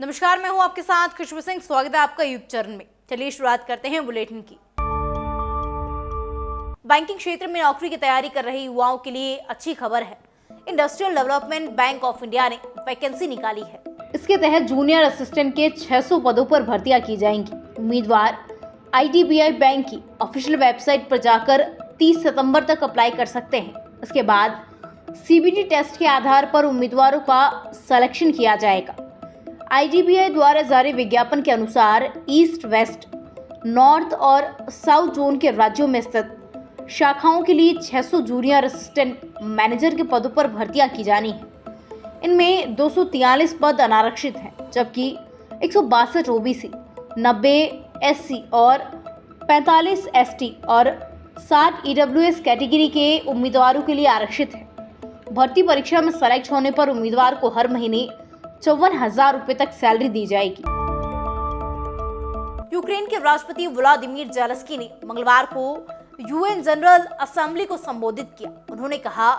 नमस्कार, मैं हूं आपके साथ खुशबू सिंह। स्वागत है आपका युग चरण में। चलिए शुरुआत करते हैं बुलेटिन की। बैंकिंग क्षेत्र में नौकरी की तैयारी कर रहे युवाओं के लिए अच्छी खबर है। Industrial development bank of India ने वैकेंसी निकाली है। इसके तहत जूनियर असिस्टेंट के 600 पदों पर भर्तियां की जाएंगी। उम्मीदवार IDBI बैंक की ऑफिशियल वेबसाइट पर जाकर 30 सितंबर तक अप्लाई कर सकते हैं। इसके बाद CBT टेस्ट के आधार पर उम्मीदवारों का सिलेक्शन किया जाएगा। IDBI द्वारा जारी विज्ञापन के अनुसार ईस्ट, वेस्ट, नॉर्थ और साउथ जोन के राज्यों में स्थित शाखाओं के लिए 600 जूनियर असिस्टेंट मैनेजर के पदों पर भर्तियां की जानी है। इनमें 243 पद अनारक्षित हैं, जबकि 162 OBC, 90 SC और 45 ST और 60 EWS कैटेगरी के उम्मीदवारों के लिए आरक्षित है। भर्ती परीक्षा में सेलेक्ट होने पर उम्मीदवार को हर महीने 54,000 रुपए तक सैलरी दी जाएगी। यूक्रेन के राष्ट्रपति व्लादिमीर ज़ेलेंस्की ने मंगलवार को UN जनरल असेंबली को संबोधित किया। उन्होंने कहा,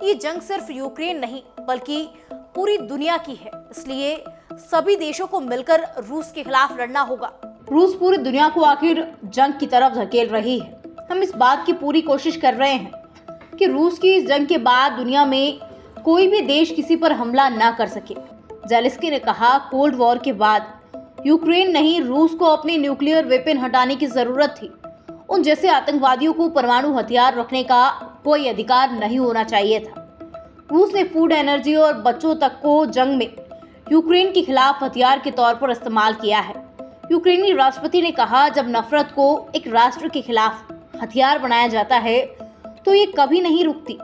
ये जंग सिर्फ यूक्रेन नहीं बल्कि पूरी दुनिया की है, इसलिए सभी देशों को मिलकर रूस के खिलाफ लड़ना होगा। रूस पूरी दुनिया को आखिर जंग की तरफ धकेल रही है। हम इस बात की पूरी कोशिश कर रहे हैं कि रूस की इस जंग के बाद दुनिया में कोई भी देश किसी पर हमला न कर सके। ज़ेलेंस्की ने कहा, कोल्ड वॉर के बाद यूक्रेन नहीं, रूस को अपने न्यूक्लियर वेपन हटाने की जरूरत थी। उन जैसे आतंकवादियों को परमाणु हथियार रखने का कोई अधिकार नहीं होना चाहिए था। रूस ने फूड, एनर्जी और बच्चों तक को जंग में यूक्रेन के खिलाफ हथियार के तौर पर इस्तेमाल किया है। यूक्रेनी राष्ट्रपति ने कहा, जब नफरत को एक राष्ट्र के खिलाफ हथियार बनाया जाता है तो ये कभी नहीं रुकती।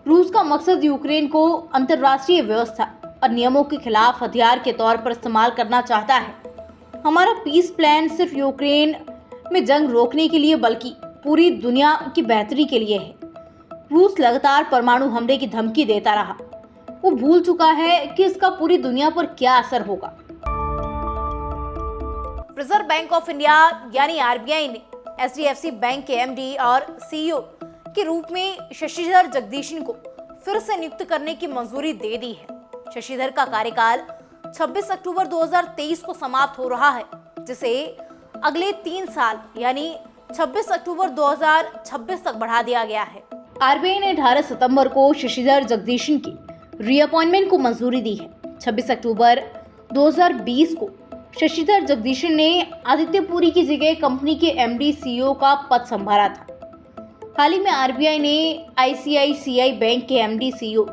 रूस का मकसद यूक्रेन को अंतर्राष्ट्रीय व्यवस्था और नियमों के खिलाफ हथियार के तौर पर इस्तेमाल करना चाहता है। हमारा पीस प्लान सिर्फ यूक्रेन में जंग रोकने के लिए बल्कि पूरी दुनिया की बेहतरी के लिए है। रूस लगातार परमाणु हमले की धमकी देता रहा। वो भूल चुका है कि इसका पूरी दुनिया पर क्या असर होगा। रिजर्व बैंक ऑफ इंडिया यानी RBI ने HDFC बैंक के MD और CEO के रूप में शशिधर जगदीशन को फिर से नियुक्त करने की मंजूरी दे दी है। शशिधर का कार्यकाल 26 अक्टूबर 2023 को समाप्त हो रहा है, जिसे अगले 3 साल यानी 26 अक्टूबर 2026 तक बढ़ा दिया गया है। RBI ने 18 सितंबर को शशिधर जगदीशन की रीअपॉइंटमेंट को मंजूरी दी है। 26 अक्टूबर 2020 को शशिधर जगदीशन ने आदित्य पुरी की जगह कंपनी के MD CEO का पद संभाला था। हाल ही में RBI ने ICICI बैंक के MD CEO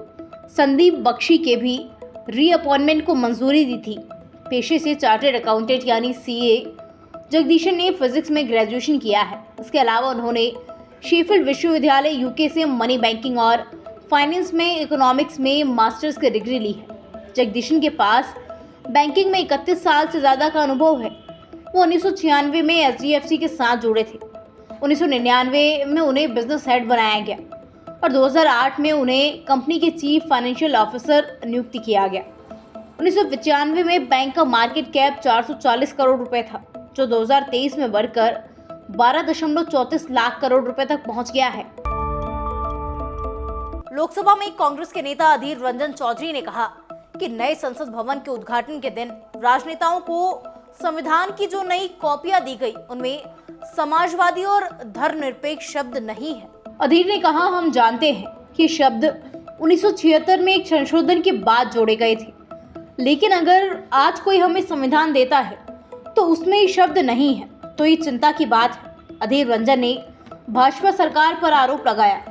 संदीप बख्शी के भी रीअपॉइंटमेंट को मंजूरी दी थी। पेशे से चार्टर्ड अकाउंटेंट यानी CA जगदीशन ने फिजिक्स में ग्रेजुएशन किया है। इसके अलावा उन्होंने शेफील्ड विश्वविद्यालय UK से मनी बैंकिंग और फाइनेंस में इकोनॉमिक्स में मास्टर्स की डिग्री ली है। जगदीशन के पास बैंकिंग में 31 साल से ज़्यादा का अनुभव है। वो 1996 में HDFC के साथ जुड़े थे। 1999 में उन्हें बिजनेस हेड बनाया गया और 2008 में उन्हें कंपनी के चीफ फाइनेंशियल ऑफिसर नियुक्त किया गया। 1995 में बैंक का मार्केट कैप 440 करोड़ रुपए था, जो 2023 में बढ़कर 12.34 लाख करोड़ रुपए तक पहुंच गया है। लोकसभा में कांग्रेस के नेता अधीर रंजन चौधरी ने कहा कि नए संसद भवन के उद्घाटन के दिन राजनेताओं को संविधान की जो नई कॉपियां दी गई, उनमें समाजवादी और धर्मनिरपेक्ष शब्द नहीं है। अधीर ने कहा, हम जानते हैं कि शब्द 1976 में एक संशोधन के बाद जोड़े गए थे, लेकिन अगर आज कोई हमें संविधान देता है तो उसमें ये शब्द नहीं है, तो ये चिंता की बात है। अधीर रंजन ने भाजपा सरकार पर आरोप लगाया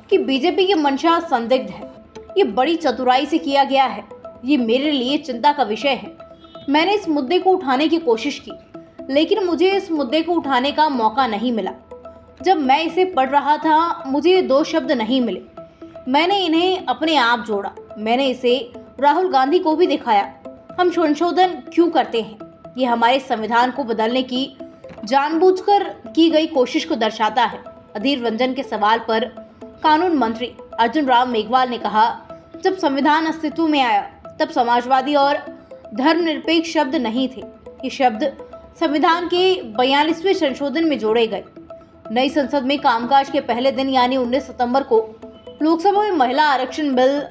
कि बीजेपी की मंशा संदिग्ध है। ये बड़ी चतुराई से किया गया है। ये मेरे लिए चिंता का विषय है। मैंने इस मुद्दे को उठाने की कोशिश की, लेकिन मुझे इस मुद्दे को उठाने का मौका नहीं मिला। जब मैं इसे पढ़ रहा था, मुझे ये 2 शब्द नहीं मिले। मैंने इन्हें अपने आप जोड़ा। मैंने इसे राहुल गांधी को भी दिखाया। हम संशोधन क्यों करते हैं? ये हमारे संविधान को बदलने की जानबूझकर की गई कोशिश को दर्शाता है। अधीर रंजन के सवाल पर कानून मंत्री अर्जुन राम मेघवाल ने कहा, जब संविधान अस्तित्व में आया तब समाजवादी और धर्मनिरपेक्ष शब्द नहीं थे। ये शब्द संविधान के 42वें संशोधन में जोड़े गए। नई संसद में कामकाज के पहले दिन यानी 19 सितंबर को लोकसभा में महिला आरक्षण बिल,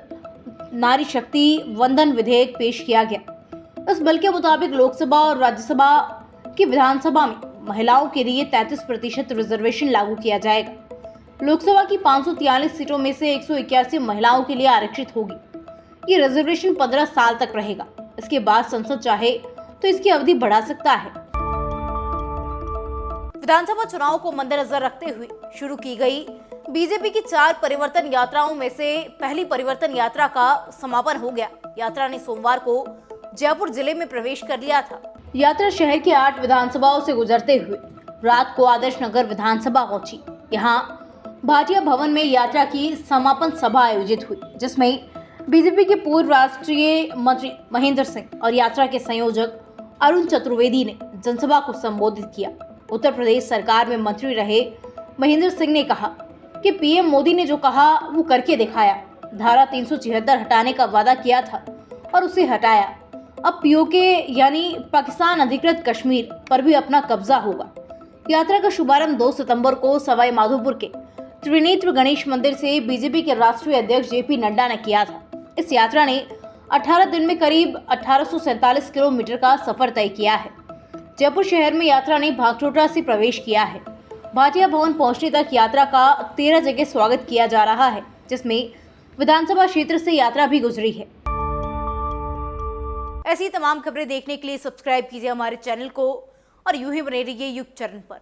नारी शक्ति वंदन विधेयक पेश किया गया। इस बिल के मुताबिक लोकसभा और राज्यसभा की विधानसभा में महिलाओं के लिए 33% रिजर्वेशन लागू किया जाएगा। लोकसभा की 543 सीटों में से 181 महिलाओं के लिए आरक्षित होगी। ये रिजर्वेशन 15 साल तक रहेगा। इसके बाद संसद चाहे तो इसकी अवधि बढ़ा सकता है। विधानसभा चुनाव को मद्देनजर रखते हुए शुरू की गई बीजेपी की 4 परिवर्तन यात्राओं में से पहली परिवर्तन यात्रा का समापन हो गया। यात्रा ने सोमवार को जयपुर जिले में प्रवेश कर लिया था। यात्रा शहर की 8 विधानसभाओं से गुजरते हुए रात को आदर्श नगर विधानसभा पहुंची। यहाँ भाटिया भवन में यात्रा की समापन सभा आयोजित हुई, जिसमें बीजेपी के पूर्व राष्ट्रीय मंत्री महेंद्र सिंह और यात्रा के संयोजक अरुण चतुर्वेदी ने जनसभा को संबोधित किया। उत्तर प्रदेश सरकार में मंत्री रहे महेंद्र सिंह ने कहा कि पीएम मोदी ने जो कहा वो करके दिखाया। धारा 376 हटाने का वादा किया था और उसे हटाया। अब पीओके यानी पाकिस्तान अधिकृत कश्मीर पर भी अपना कब्जा होगा। यात्रा का शुभारंभ 2 सितंबर को सवाई माधोपुर के त्रिनेत्र गणेश मंदिर से बीजेपी के राष्ट्रीय अध्यक्ष जेपी नड्डा ने किया था। इस यात्रा ने 18 दिन में करीब 1847 किलोमीटर का सफर तय किया है। जयपुर शहर में यात्रा ने भागठोटा से प्रवेश किया है। भाटिया भवन पहुंचने तक यात्रा का 13 जगह स्वागत किया जा रहा है, जिसमें विधानसभा क्षेत्र से यात्रा भी गुजरी है। ऐसी तमाम खबरें देखने के लिए सब्सक्राइब कीजिए हमारे चैनल को और यूं ही बने रहिए युग चरण पर।